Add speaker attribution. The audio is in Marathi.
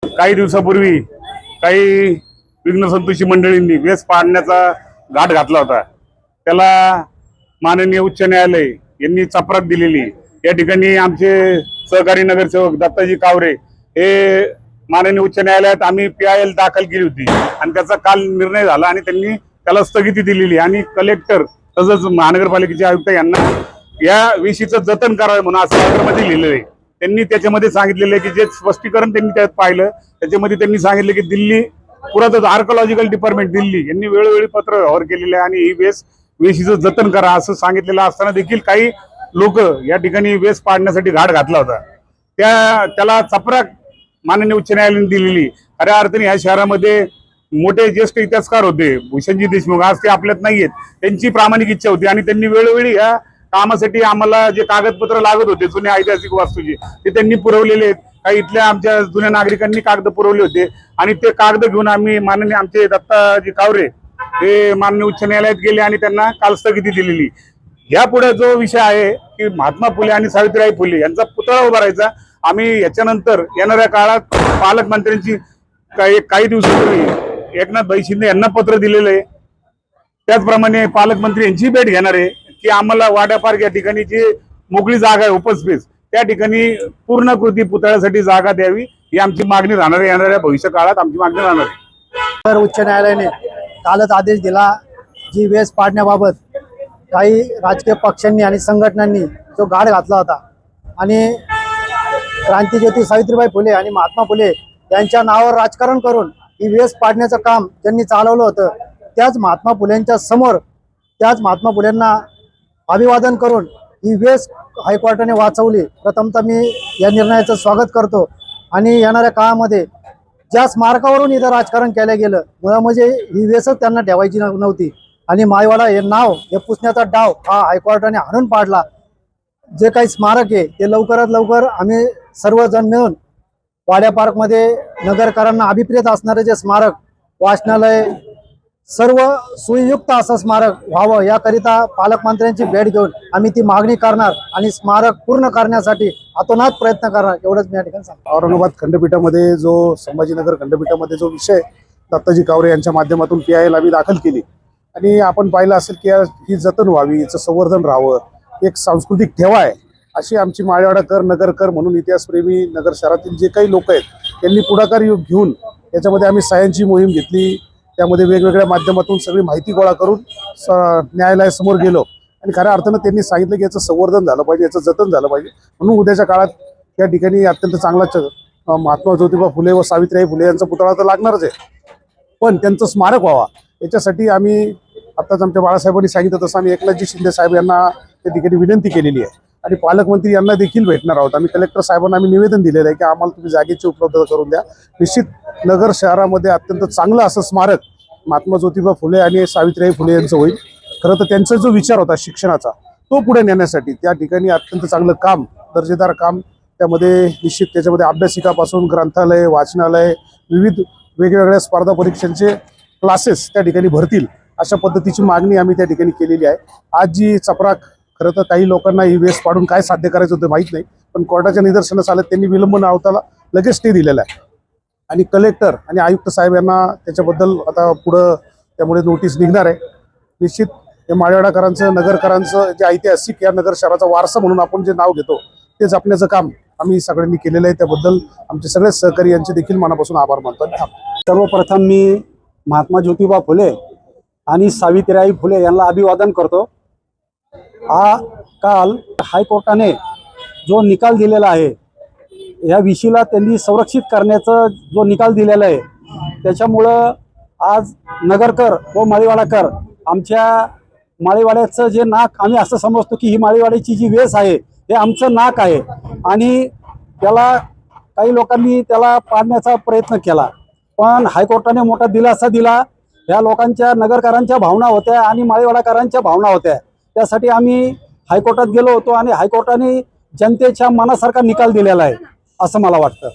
Speaker 1: काही दिवसापूर्वी काही विघ्नसंतोषी मंडळींनी वेस पाडण्याचा घाट घातला होता। त्याला माननीय उच्च न्यायालय यांनी चपराक दिलेली। या ठिकाणी आमचे सहकारी नगरसेवक दत्ताजी कावरे हे माननीय उच्च न्यायालयात आम्ही PIL दाखल केली होती आणि त्याचा काल निर्णय झाला आणि त्यांनी त्याला स्थगिती दिलेली आणि कलेक्टर तसंच महानगरपालिकेचे आयुक्त यांना या विषयीचं जतन करावे म्हणून असं पत्रामध्ये लिहिलेलं आहे। त्यांनी त्याच्यामध्ये सांगितलेलं आहे की जे स्पष्टीकरण त्यांनी त्यात पाहिलं त्याच्यामध्ये त्यांनी सांगितलं की दिल्ली पुरातत्व आर्किओलॉजिकल डिपार्टमेंट दिल्ली यांनी वेळोवेळी पत्र व्यवहार केलेले आहे आणि ही वेशीचं जतन करा असं सांगितलेलं असताना देखील काही लोक या ठिकाणी वेस पाडण्यासाठी घाट घातला होता। त्याला चपराक माननीय उच्च न्यायालयाने दिलेली। खऱ्या अर्थाने या शहरामध्ये मोठे ज्येष्ठ इतिहासकार होते भूषणजी देशमुख, आज ते आपल्यात नाहीयेत। त्यांची प्रामाणिक इच्छा होती आणि त्यांनी वेळोवेळी या कामासाठी आम्हाला जे कागदपत्र लागत होते जुन्या ऐतिहासिक वास्तूचे ते त्यांनी पुरवलेले आहेत। काही इथल्या आमच्या जुन्या नागरिकांनी कागद पुरवले होते आणि ते कागद घेऊन आम्ही माननीय आमचे दत्ताजी कावरे हे माननीय उच्च न्यायालयात गेले आणि त्यांना काल स्थगिती दिलेली। यापुढे जो विषय आहे की महात्मा फुले आणि सावित्रीबाई फुले यांचा पुतळा उभारायचा। आम्ही याच्यानंतर येणाऱ्या काळात पालकमंत्र्यांची काही दिवसापूर्वी एकनाथ शिंदे यांना पत्र दिलेलं आहे। त्याचप्रमाणे पालकमंत्री यांची भेट घेणार आहे की आम्हाला वाडा पार्क या ठिकाणी जी मोकळी जागा आहे ओपन स्पेस त्या ठिकाणी पूर्णकृती पुतळ्यासाठी जागा द्यावी ही आमची मागणी राहणार आहे। येणाऱ्या भविष्य काळात आमची मागणी राहणार आहे।
Speaker 2: तर उच्च न्यायालयाने कालच आदेश दिला जी वेस पाडण्याबाबत काही राजकीय पक्षांनी आणि संघटनांनी जो घाट घातला होता आणि क्रांतिज्योती सावित्रीबाई फुले आणि महात्मा फुले यांच्या नावावर राजकारण करून ही वेस पाडण्याचं काम ज्यांनी चालवलं होतं त्याच महात्मा फुलेंच्या समोर त्याच महात्मा फुलेंना अभिवादन करून ही वेस हायकोर्टाने वाचवली। प्रथमतः मी या निर्णयाचं स्वागत करतो आणि येणाऱ्या काळामध्ये ज्या स्मारकावरून इथं राजकारण केलं गेलं म्हणजे ही वेसच त्यांना ठेवायची नव्हती आणि मायवाडा हे नाव हे पुसण्याचा डाव हा हायकोर्टाने हाणून पाडला। जे काही स्मारक आहे ते लवकरात लवकर आम्ही सर्वजण मिळून वाड्या पार्कमध्ये नगरकरांना अभिप्रेत असणारे जे स्मारक वाचनालय सर्व सुयुक्त असं स्मारक व्हावं याकरिता पालकमंत्र्यांची भेट घेऊन आम्ही ती मागणी करणार आणि स्मारक पूर्ण करण्यासाठी अतोनात प्रयत्न करणार एवढंच मी या ठिकाणी सांगतो।
Speaker 3: औरंगाबाद खंडपीठामध्ये जो संभाजीनगर खंडपीठामध्ये जो विषय दत्ताजी कावरे यांच्या माध्यमातून PIL आम्ही दाखल केली आणि आपण पाहिलं असेल की ही जतन व्हावी याचं संवर्धन राहावं एक सांस्कृतिक ठेवा आहे अशी आमची माळेवाडाकर नगरकर म्हणून इतिहासप्रेमी नगर शहरातील जे काही लोक आहेत त्यांनी पुढाकार घेऊन याच्यामध्ये आम्ही सायन्सची मोहीम घेतली। त्यामध्ये वेगवेगळ्या माध्यमातून सगळी माहिती गोळा करून न्यायालयासमोर गेलो आणि खऱ्या अर्थानं त्यांनी सांगितलं की याचं संवर्धन झालं पाहिजे याचं जतन झालं पाहिजे म्हणून उद्याच्या काळात या ठिकाणी अत्यंत चांगला महात्मा ज्योतिबा फुले व सावित्रीबाई फुले यांचा पुतळा तर लागणारच आहे पण त्यांचं स्मारक व्हावा याच्यासाठी आम्ही आत्ताच आमच्या बाळासाहेबांनी सांगितलं तसं आम्ही एकनाथजी शिंदे साहेब यांना त्या ठिकाणी विनंती केलेली आहे आणि पालकमंत्री यांना देखील भेटणार आहोत। आम्ही कलेक्टर साहेबांना आम्ही निवेदन दिलेलं आहे की आम्हाला तुम्ही जागेची उपलब्धता करून द्या। निश्चित नगर शहरामध्ये अत्यंत चांगलं असं स्मारक महात्मा ज्योतिबा फुले आणि सावित्रीबाई फुले यांचं होईल। खरं तर त्यांचा जो विचार होता शिक्षणाचा तो पुढे नेण्यासाठी त्या ठिकाणी अत्यंत चांगलं काम दर्जेदार काम त्यामध्ये निश्चित त्याच्यामध्ये अभ्यासिकापासून ग्रंथालय वाचनालय विविध वेगवेगळ्या स्पर्धा परीक्षांचे क्लासेस त्या ठिकाणी भरतील अशा पद्धतीची मागणी आम्ही त्या ठिकाणी केलेली आहे। आज जी चपराक खरं तर काही लोकांना ही वेस पाडून काय साध्य करायचं होतं माहीत नाही पण कोर्टाच्या निदर्शनास आलं त्यांनी विलंब न होता लगेच स्टे दिलेला आहे आणि कलेक्टर आणि आयुक्त साहेब यांना त्याच्याबद्दल आता पुढं त्यामुळे नोटीस निघणार आहे। निश्चित हे माळेवाडाकरांचं नगरकरांचं जे ऐतिहासिक या नगर शहराचा वारसा म्हणून आपण जे नाव घेतो ते जपण्याचं काम आम्ही सगळ्यांनी केलेलं आहे। त्याबद्दल आमचे सगळे सहकारी यांचे देखील मनापासून आभार मानतो।
Speaker 2: सर्वप्रथम मी महात्मा ज्योतिबा फुले आणि सावित्रीबाई फुले यांना अभिवादन करतो। हा काल हायकोर्टाने जो निकाल दिलेला आहे या विषयाला त्यांनी संरक्षित करण्याचा जो निकाल दिलेला आहे त्याच्यामुळं आज नगरकर व माळीवाडाकर आमच्या माळीवाड्याचं जे नाक आम्ही असं समजतो की ही माळीवाड्याची जी वेस आहे हे आमचं नाक आहे आणि त्याला काही लोकांनी त्याला पाडण्याचा प्रयत्न केला, पण हायकोर्टाने मोठा दिलासा दिला. या लोकांच्या नगरकरांच्या भावना होत्या आणि माळीवाडाकरांच्या भावना होत्या, त्यासाठी आम्ही हायकोर्टात गेलो होतो आणि हायकोर्टाने जनतेच्या मनासारखा निकाल दिलेला आहे असं मला वाटतं.